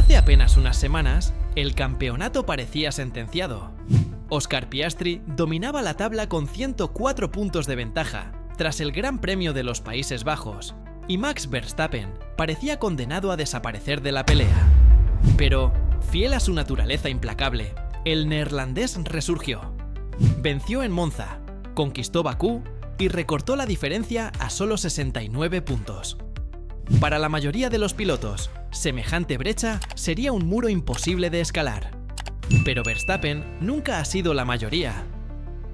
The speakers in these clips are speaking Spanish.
Hace apenas unas semanas, el campeonato parecía sentenciado. Oscar Piastri dominaba la tabla con 104 puntos de ventaja tras el Gran Premio de los Países Bajos, y Max Verstappen parecía condenado a desaparecer de la pelea. Pero, fiel a su naturaleza implacable, el neerlandés resurgió. Venció en Monza, conquistó Bakú y recortó la diferencia a solo 69 puntos. Para la mayoría de los pilotos, semejante brecha sería un muro imposible de escalar. Pero Verstappen nunca ha sido la mayoría.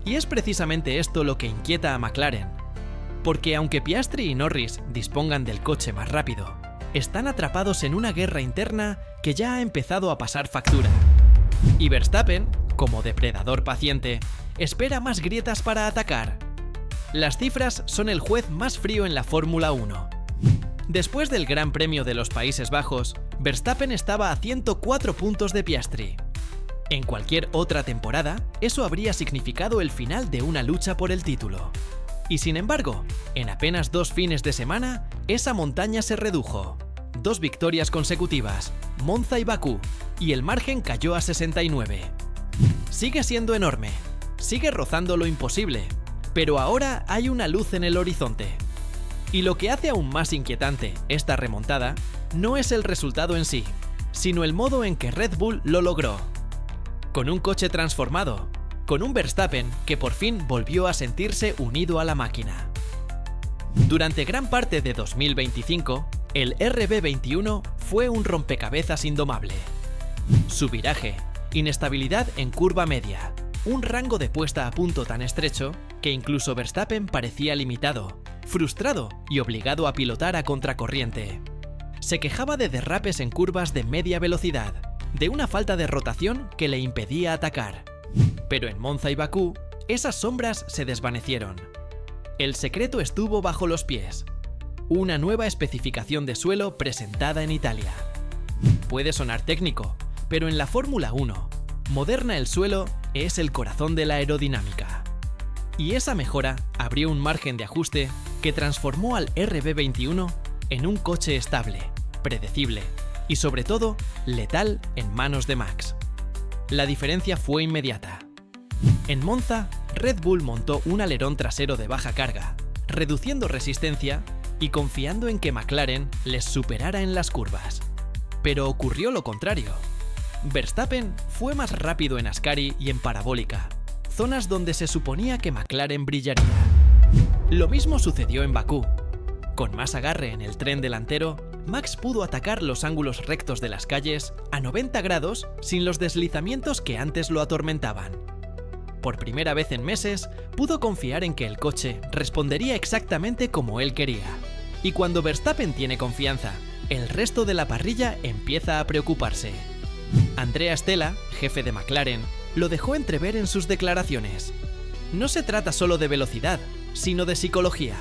Y es precisamente esto lo que inquieta a McLaren. Porque aunque Piastri y Norris dispongan del coche más rápido, están atrapados en una guerra interna que ya ha empezado a pasar factura. Y Verstappen, como depredador paciente, espera más grietas para atacar. Las cifras son el juez más frío en la Fórmula 1. Después del Gran Premio de los Países Bajos, Verstappen estaba a 104 puntos de Piastri. En cualquier otra temporada, eso habría significado el final de una lucha por el título. Y sin embargo, en apenas 2 fines de semana, esa montaña se redujo. 2 victorias consecutivas, Monza y Bakú, y el margen cayó a 69. Sigue siendo enorme, sigue rozando lo imposible, pero ahora hay una luz en el horizonte. Y lo que hace aún más inquietante esta remontada no es el resultado en sí, sino el modo en que Red Bull lo logró. Con un coche transformado, con un Verstappen que por fin volvió a sentirse unido a la máquina. Durante gran parte de 2025, el RB21 fue un rompecabezas indomable. Su viraje, inestabilidad en curva media, un rango de puesta a punto tan estrecho que incluso Verstappen parecía limitado, frustrado y obligado a pilotar a contracorriente. Se quejaba de derrapes en curvas de media velocidad, de una falta de rotación que le impedía atacar. Pero en Monza y Bakú, esas sombras se desvanecieron. El secreto estuvo bajo los pies. Una nueva especificación de suelo presentada en Italia. Puede sonar técnico, pero en la Fórmula 1, moderna el suelo es el corazón de la aerodinámica. Y esa mejora abrió un margen de ajuste que transformó al RB21 en un coche estable, predecible y sobre todo letal en manos de Max. La diferencia fue inmediata. En Monza, Red Bull montó un alerón trasero de baja carga, reduciendo resistencia y confiando en que McLaren les superara en las curvas. Pero ocurrió lo contrario. Verstappen fue más rápido en Ascari y en parabólica, zonas donde se suponía que McLaren brillaría. Lo mismo sucedió en Bakú. Con más agarre en el tren delantero, Max pudo atacar los ángulos rectos de las calles a 90 grados sin los deslizamientos que antes lo atormentaban. Por primera vez en meses, pudo confiar en que el coche respondería exactamente como él quería. Y cuando Verstappen tiene confianza, el resto de la parrilla empieza a preocuparse. Andrea Stella, jefe de McLaren, lo dejó entrever en sus declaraciones. No se trata solo de velocidad, sino de psicología.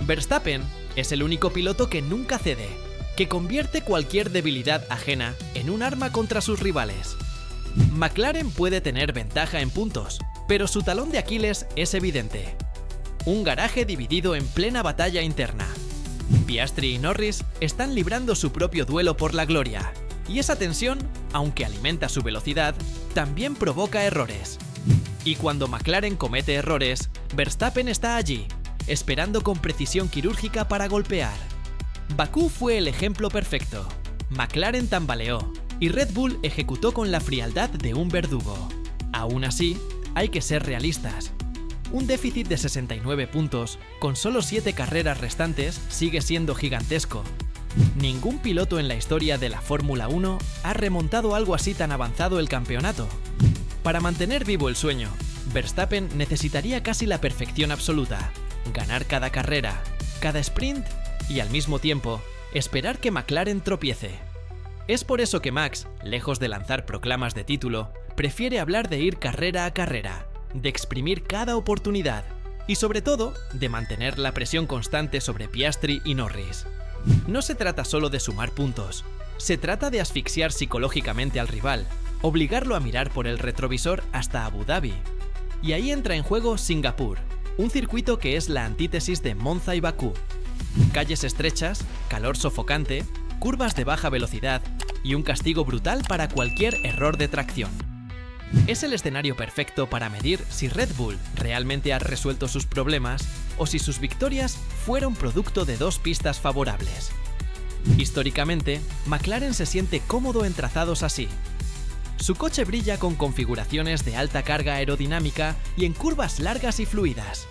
Verstappen es el único piloto que nunca cede, que convierte cualquier debilidad ajena en un arma contra sus rivales. McLaren puede tener ventaja en puntos, pero su talón de Aquiles es evidente. Un garaje dividido en plena batalla interna. Piastri y Norris están librando su propio duelo por la gloria, y esa tensión, aunque alimenta su velocidad, también provoca errores. Y cuando McLaren comete errores, Verstappen está allí, esperando con precisión quirúrgica para golpear. Bakú fue el ejemplo perfecto. McLaren tambaleó y Red Bull ejecutó con la frialdad de un verdugo. Aún así, hay que ser realistas. Un déficit de 69 puntos, con solo 7 carreras restantes, sigue siendo gigantesco. Ningún piloto en la historia de la Fórmula 1 ha remontado algo así tan avanzado el campeonato. Para mantener vivo el sueño, Verstappen necesitaría casi la perfección absoluta. Ganar cada carrera, cada sprint y al mismo tiempo esperar que McLaren tropiece. Es por eso que Max, lejos de lanzar proclamas de título, prefiere hablar de ir carrera a carrera, de exprimir cada oportunidad y sobre todo de mantener la presión constante sobre Piastri y Norris. No se trata solo de sumar puntos, se trata de asfixiar psicológicamente al rival, obligarlo a mirar por el retrovisor hasta Abu Dhabi. Y ahí entra en juego Singapur, un circuito que es la antítesis de Monza y Bakú. Calles estrechas, calor sofocante, curvas de baja velocidad y un castigo brutal para cualquier error de tracción. Es el escenario perfecto para medir si Red Bull realmente ha resuelto sus problemas o si sus victorias fueron producto de dos pistas favorables. Históricamente, McLaren se siente cómodo en trazados así. Su coche brilla con configuraciones de alta carga aerodinámica y en curvas largas y fluidas.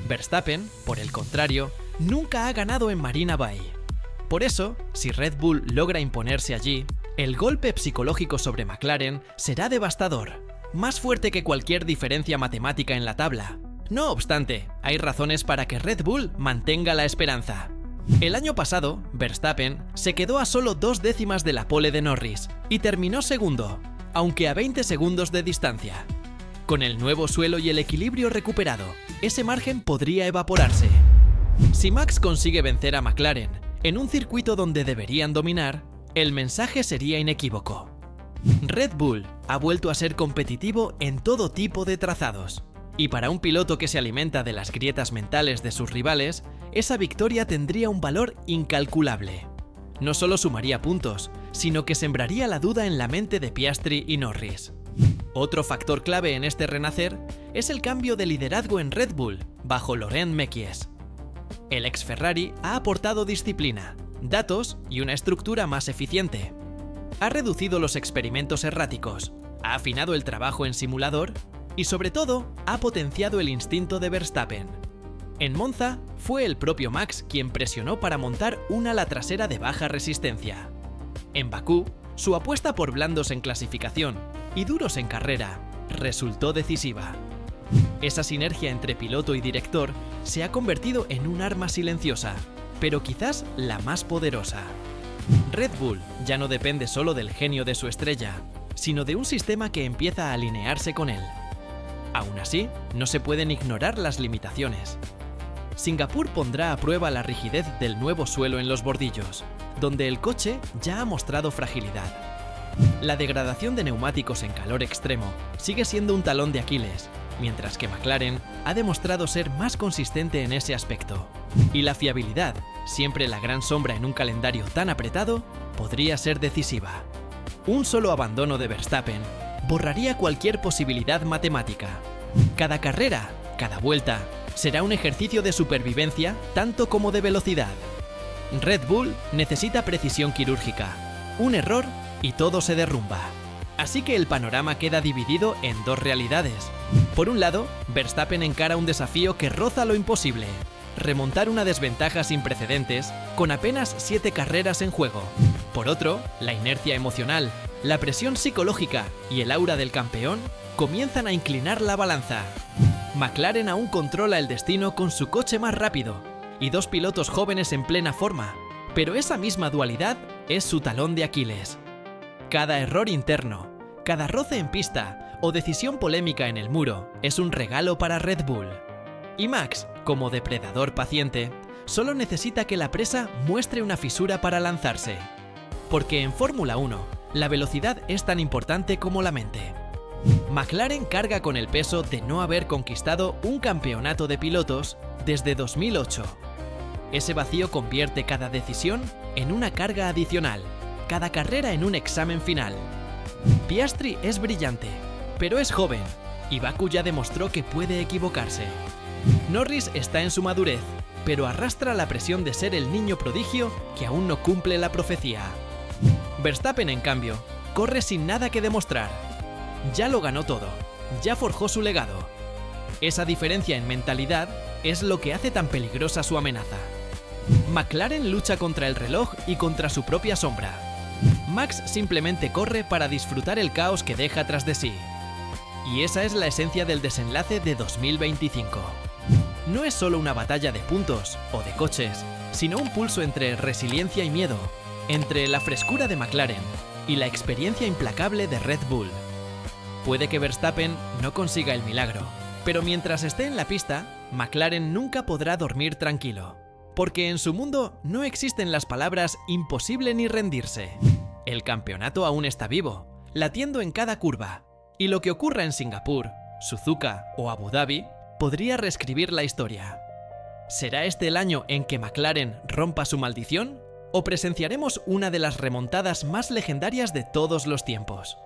Verstappen, por el contrario, nunca ha ganado en Marina Bay. Por eso, si Red Bull logra imponerse allí, el golpe psicológico sobre McLaren será devastador, más fuerte que cualquier diferencia matemática en la tabla. No obstante, hay razones para que Red Bull mantenga la esperanza. El año pasado, Verstappen se quedó a solo 2 décimas de la pole de Norris y terminó segundo, aunque a 20 segundos de distancia. Con el nuevo suelo y el equilibrio recuperado, ese margen podría evaporarse. Si Max consigue vencer a McLaren en un circuito donde deberían dominar, el mensaje sería inequívoco. Red Bull ha vuelto a ser competitivo en todo tipo de trazados, y para un piloto que se alimenta de las grietas mentales de sus rivales, esa victoria tendría un valor incalculable. No solo sumaría puntos, sino que sembraría la duda en la mente de Piastri y Norris. Otro factor clave en este renacer es el cambio de liderazgo en Red Bull bajo Laurent Mekies. El ex Ferrari ha aportado disciplina, datos y una estructura más eficiente. Ha reducido los experimentos erráticos, ha afinado el trabajo en simulador y sobre todo ha potenciado el instinto de Verstappen. En Monza fue el propio Max quien presionó para montar un ala trasera de baja resistencia. En Bakú, su apuesta por blandos en clasificación y duros en carrera resultó decisiva. Esa sinergia entre piloto y director se ha convertido en un arma silenciosa, pero quizás la más poderosa. Red Bull ya no depende solo del genio de su estrella, sino de un sistema que empieza a alinearse con él. Aún así, no se pueden ignorar las limitaciones. Singapur pondrá a prueba la rigidez del nuevo suelo en los bordillos, donde el coche ya ha mostrado fragilidad. La degradación de neumáticos en calor extremo sigue siendo un talón de Aquiles, mientras que McLaren ha demostrado ser más consistente en ese aspecto. Y la fiabilidad, siempre la gran sombra en un calendario tan apretado, podría ser decisiva. Un solo abandono de Verstappen borraría cualquier posibilidad matemática. Cada carrera, cada vuelta, será un ejercicio de supervivencia tanto como de velocidad. Red Bull necesita precisión quirúrgica. Un error y todo se derrumba. Así que el panorama queda dividido en dos realidades. Por un lado, Verstappen encara un desafío que roza lo imposible: remontar una desventaja sin precedentes con apenas 7 carreras en juego. Por otro, la inercia emocional, la presión psicológica y el aura del campeón comienzan a inclinar la balanza. McLaren aún controla el destino con su coche más rápido y 2 pilotos jóvenes en plena forma, pero esa misma dualidad es su talón de Aquiles. Cada error interno, cada roce en pista o decisión polémica en el muro es un regalo para Red Bull. Y Max, como depredador paciente, solo necesita que la presa muestre una fisura para lanzarse. Porque en Fórmula 1, la velocidad es tan importante como la mente. McLaren carga con el peso de no haber conquistado un campeonato de pilotos desde 2008. Ese vacío convierte cada decisión en una carga adicional, cada carrera en un examen final. Piastri es brillante, pero es joven, y Bakú ya demostró que puede equivocarse. Norris está en su madurez, pero arrastra la presión de ser el niño prodigio que aún no cumple la profecía. Verstappen, en cambio, corre sin nada que demostrar. Ya lo ganó todo, ya forjó su legado. Esa diferencia en mentalidad es lo que hace tan peligrosa su amenaza. McLaren lucha contra el reloj y contra su propia sombra. Max simplemente corre para disfrutar el caos que deja tras de sí. Y esa es la esencia del desenlace de 2025. No es solo una batalla de puntos o de coches, sino un pulso entre resiliencia y miedo, entre la frescura de McLaren y la experiencia implacable de Red Bull. Puede que Verstappen no consiga el milagro, pero mientras esté en la pista, McLaren nunca podrá dormir tranquilo, porque en su mundo no existen las palabras imposible ni rendirse. El campeonato aún está vivo, latiendo en cada curva, y lo que ocurra en Singapur, Suzuka o Abu Dhabi podría reescribir la historia. ¿Será este el año en que McLaren rompa su maldición? o presenciaremos una de las remontadas más legendarias de todos los tiempos.